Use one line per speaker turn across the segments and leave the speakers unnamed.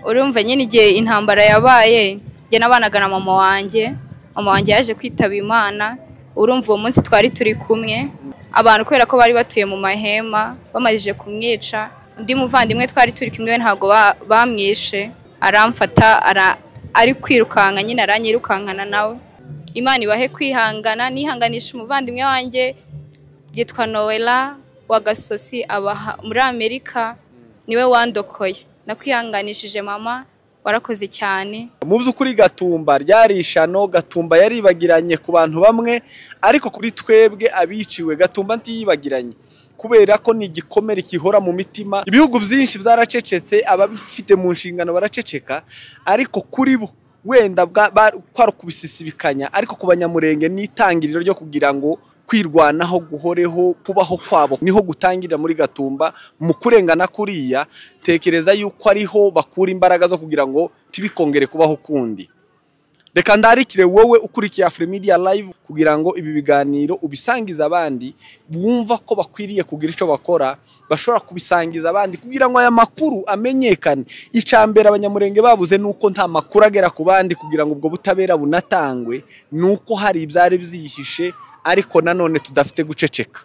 urumva nyine igihe intambara yabaye njye nabanaga na mama wanjye yaje kwitaba Imana. Urumva uwo munsi twari turi kumwe abantu kubera ko bari batuye mu mahema bamajije kumwica. Undi muvandimwe twari turi kumwe ntago bamwishe, aramfata ari kwirukanka nyine aranyirukankana nawe. Imana ibahe kwihangana, nihanganisha umuvandimwe wanjye yitwa Noella wa Gasosi aba muri Amerika, niwe wandokoye. Nakwihanganishije mama, warakoze cyane.
Mu by'ukuri Gatumba ryari ishano, Gatumba yaribagiranye ku bantu bamwe, ariko kuri twebwe abiciwe Gatumba ntiyibagiranye kubera ko ni igikomere kihora mu mitima. Ibihugu byinshi byaracecetse, ababifite mu nshingano baraceceka, ariko kuri bo wenda kwaro kubisisibikanya, ariko ku Banyamurenge n'itangiriro ryo kugira ngo kwirwanaho guhoreho kubaho kwabo niho gutangirira muri Gatumba. Mu kurengana kuriya tekereza yuko ariho bakura imbaraga zo kugira ngo tibikongere kubaho kundi. Reka ndarikire wowe ukurikiye Afrimedia Live kugira ngo ibi biganiro ubisangiza abandi bumva ko bakwiriye kugira ico bakora, bashobora kubisangiza abandi kugira ngo aya makuru amenyekane. Icambere Abanyamurenge babuze nuko nta makuru agera ku bandi kugira ngo ubwo butabera bunatangwe, nuko hari ibyari byihishe ariko nanone tudafite guceceka.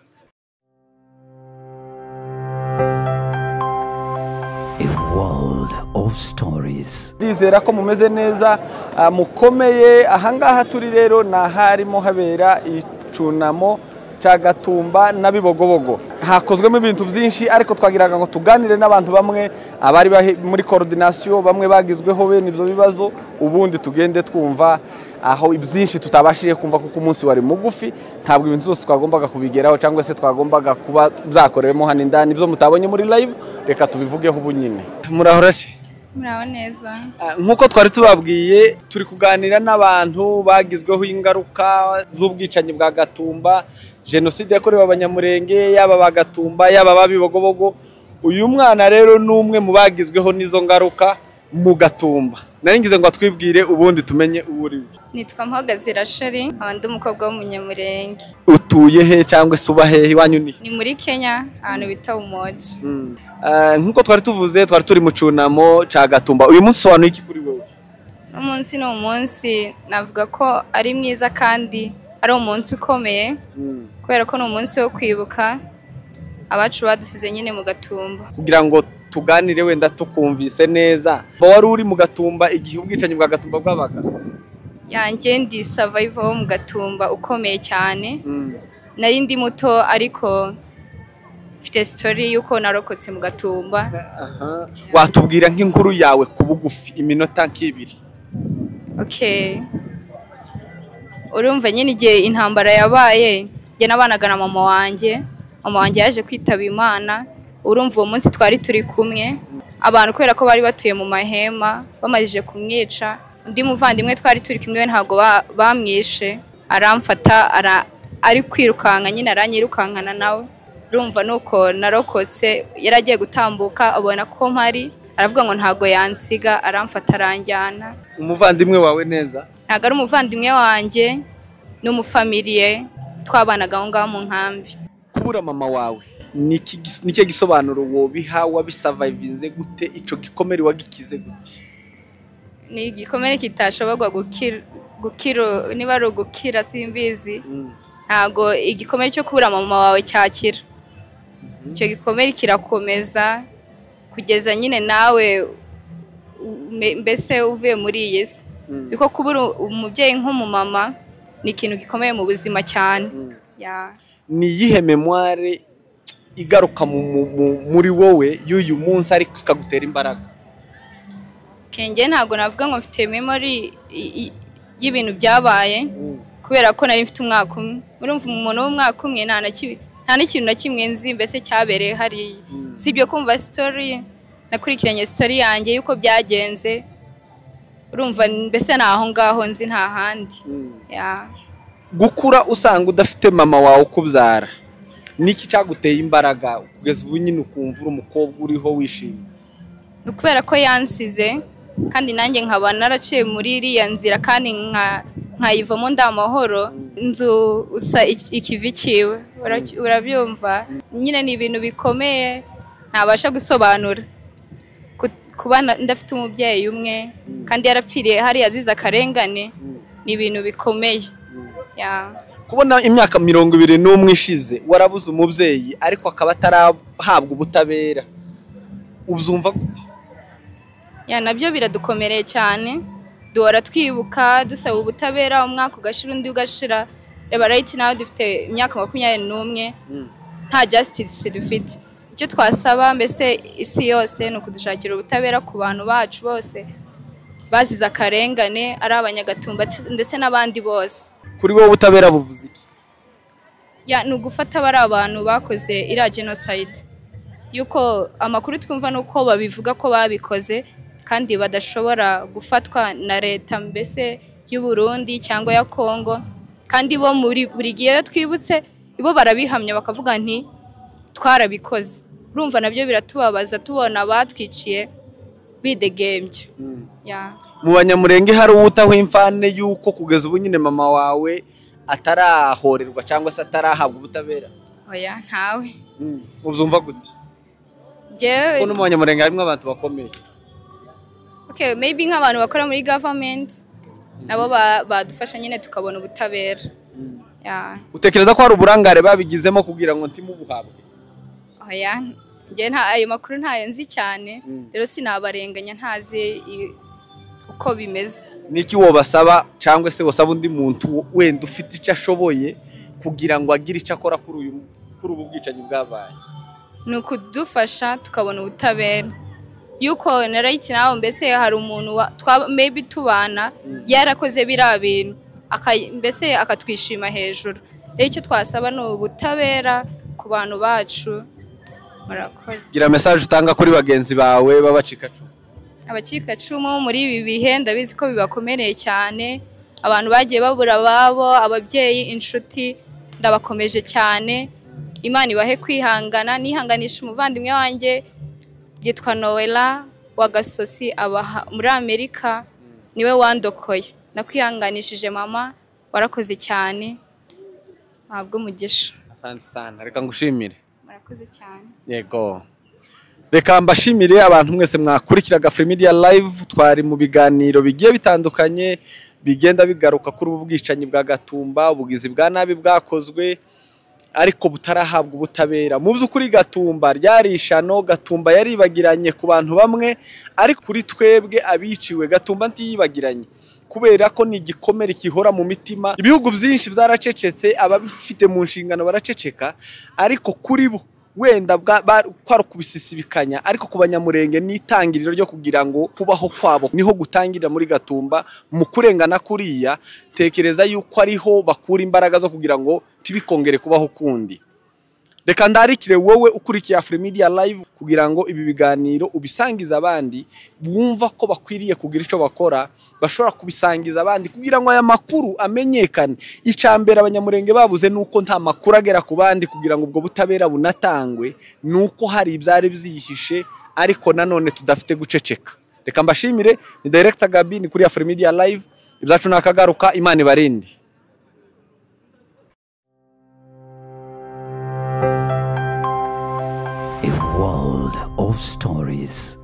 Of stories.
Ndizera ko mumeze neza, mukomeye. Ahangaha turi rero naharimo habera icunamo ca Gatumba na Bibogobogo. Hakozwemo ibintu byinshi, ariko twagiraga ngo tuganire n'abantu bamwe abari muri coordination, bamwe bagizweho bene ibyo bibazo, ubundi tugende twumva aho ibyinshi tutabashije kumva kuko umunsi wari mugufi. Ntabwo ibintu byose twagombaga kubigeraho cyangwa se twagombaga kuba byakorewemo hano indani ibyo mutabonye muri live. Reka tubivugeho ubu nyine. Murahorashe?
Muraho neza.
Nkuko twari tubabwiye, turi kuganira n'abantu bagizweho ingaruka z'ubwicanyi bwa Gatumba, genocide yakorewe Abanyamurenge, yaba bagatumba yaba babibogobogo. Uyu mwana rero numwe mu bagizweho nizo ngaruka mu Gatumba. Naringize ngo atwibwire ubundi tumenye uburi.
Nitwa Mpagaze Rachel, abandi umukobwa w'umunyamurenge.
Utuye he cyangwa se uba he iwanyu ni?
Ni muri Kenya, ahantu bita Umoja.
Nkuko twari tuvuze, twari turi mu cunamo ca Gatumba. Uyu munsi wanuye iki kuri wowe?
Umunsi ni umunsi navuga ko ari mwiza kandi ari umunsi ukomeye, kubera ko ni umunsi wo kwibuka abacu badusize nyine mu Gatumba.
Kugira ngo tuganire wenda tukumvise neza, wari uri mu Gatumba igihe ubwicanyi bwa Gatumba bwabaga?
Yanjye ndi survivor wo mu Gatumba ukomeye cyane. Nari ndi muto ariko mfite story yuko narokotse mu Gatumba.
Watubwira nk'inkuru yawe ku bugufi iminota nk'ibiri?
Okay. Urumva nyine igihe intambara yabaye njye nabanaga na mama wanjye yaje kwitaba Imana. Urumva uwo munsi twari turi kumwe abantu kubera ko bari batuye mu mahema bamajije kumwica. Undi muvandimwe twari turi kumwe ntago bamwishe, aramfata ari kwirukanka nyine aranyirukankana nawe. Urumva nuko narokotse, yaragiye gutambuka abona ko mpari, aravuga ngo ntago yansiga, aramfata aranjyana.
Umuvandimwe wawe neza?
Ntago ari umuvandimwe wanjye, n'umufamiliye twabanaga aho ngaho mu nkambi.
Kubura mama wawe nike gisobanuro wobiha, wabisurvivinze gute? Ico gikomere wagikize gute?
Ni igikomere kitashobora gukira, niba ari ugukira simbizi. Ntago igikomere cyo kubura mama wawe cyakira. Icyo gikomere kirakomeza kugeza nyine nawe mbese uvuye muri iyi si. Biko kubura umubyeyi nk'umumama ni ikintu gikomeye mu buzima cyane.
Ni yihe memoire igaruka muri wowe y'uyu munsi ariko ikagutera imbaraga?
Kenge ntago navuga ngo mfite memory y'ibintu byabaye, kubera ko nari mfite umwaka umwe. Urumva umuntu w'umwaka umwe nta n'ikintu na kimwe nzi mbese cyabereye hari. Sibyo kumva story, nakurikiranye story yanjye yuko byagenze. Urumva mbese naho ngaho nzi nta handi.
Gukura usanga udafite mama wawe ukubyara, niki cyaguteye imbaraga kugeza ubu nyine ukumva uri umukobwa uriho wishimye?
Kubera ko yansize kandi nanjye nkaba naraciye muri iriya nzira kandi nkayivamo ndamahoro. Nzu usa ikivi ciwe, urabyumva nyine ni ibintu bikomeye ntabasha gusobanura. kuba ndafite umubyeyi umwe kandi yarapfiriye hari yazize akarengane ni ibintu bikomeye.
Kubona imyaka 21 ishize warabuze umubyeyi ariko akaba atarahabwa ubutabera uzumva gute?
Nabyo biradukomereye cyane, duhora twibuka dusaba ubutabera, umwaka ugashira undi ugashira. Reba right now dufite imyaka 21 nta justice dufite. Icyo twasaba mbese isi yose no kudushakira ubutabera ku bantu bacu bose bazize akarengane, ari abanyagatumba ndetse n'abandi bose.
Kuri wowe ubutabera buvuze iki?
Ni ugufata bari abantu bakoze iriya genocide, yuko amakuru twumva nuko babivuga ko babikoze kandi badashobora gufatwa na leta mbese y'u Burundi cyangwa ya Kongo, kandi bo muri buri gihe twibutse ibo barabihamya bakavuga nti twarabikoze. Urumva nabyo biratubabaza tubona batwiciye bidegembye.
Mu Banyamurenge hari ubutaho imfane yuko kugeza ubu nyine mama wawe atarahorerwa cyangwa se atarahabwa ubutabera?
Oya, ntawe.
Uzumva gute?
Jewe
ko no mu Banyamurenge harimo abantu bakomeye.
Okay, maybe nk'abantu bakora muri government nabo badufasha nyine tukabona ubutabera.
Utekereza ko hari uburangare babigizemo kugira ngo ntimubuhabwe?
Oya, nge ayo makuru ntayo nzi cyane, rero sinabarenganya ntazi uko bimeze.
Niki wo basaba cyangwa se wasaba undi muntu wenda ufite icyo ashoboye kugira ngo agire icyo akora kuri ubu bwicanyi bwabaye?
Ni ukudufasha tukabona ubutabera, yuko narayiki nawe mbese hari umuntu maybe tubana yarakoze biriya bintu mbese akatwishima hejuru. Rero icyo twasaba ni ubutabera ku bantu bacu.
Gira message utanga kuri bagenzi bawe babacikacumu.
Abacikacumu muri ibi bihe ndabizi ko bibakomereye cyane, abantu bagiye babura babo, ababyeyi, inshuti, ndabakomeje cyane. Imana ibahe kwihangana, nihanganisha umuvandimwe wanjye yitwa Noella wa Gasosi aba muri Amerika, niwe wandokoye. Nakwihanganishije mama, warakoze cyane, ntabwo umugisha.
Asante sana, reka ngushimire.
Murakoze cyane.
Yego. Reka mbashimire abantu mwese mwakurikiraga Free Media Live, twari mu biganiro bigiye bitandukanye bigenda bigaruka kuri ubu bwicanyi bwa Gatumba, ubugizi bwa nabi bwakozwe ariko butarahabwa ubutabera. Mu by'ukuri Gatumba ryari ishano, Gatumba yaribagiranye ku bantu bamwe, ariko kuri twebwe abiciwe Gatumba ntiyibagiranye kubera ko ni igikomere kihora mu mitima. Ibihugu byinshi byaracecetse, ababifite mu nshingano baraceceka, ariko kuri bo wenda kwaro kubisisibikanya, ariko ku Banyamurenge n'itangiriro ryo kugira ngo kubaho kwabo niho gutangirira muri Gatumba. Mu kurengana kuriya tekereza yuko ariho bakura imbaraga zo kugira ngo tibikongere kubaho kundi. Reka ndarikire wowe ukurikiye Free Media Live kugira ngo ibi biganiro ubisangiza abandi bumva ko bakwiriye kugira ico bakora, bashobora kubisangiza abandi kugira ngo aya makuru amenyekane. Icambere Abanyamurenge babuze nuko nta makuru agera ku bandi kugira ngo ubwo butabera bunatangwe, nuko hari ibyari byihishe ariko nanone tudafite guceceka. Reka mbashimire, ni Director Gabi, ni kuri Free Media Live, ibyacu nakagaruka. Imana ibarinde.
World of stories.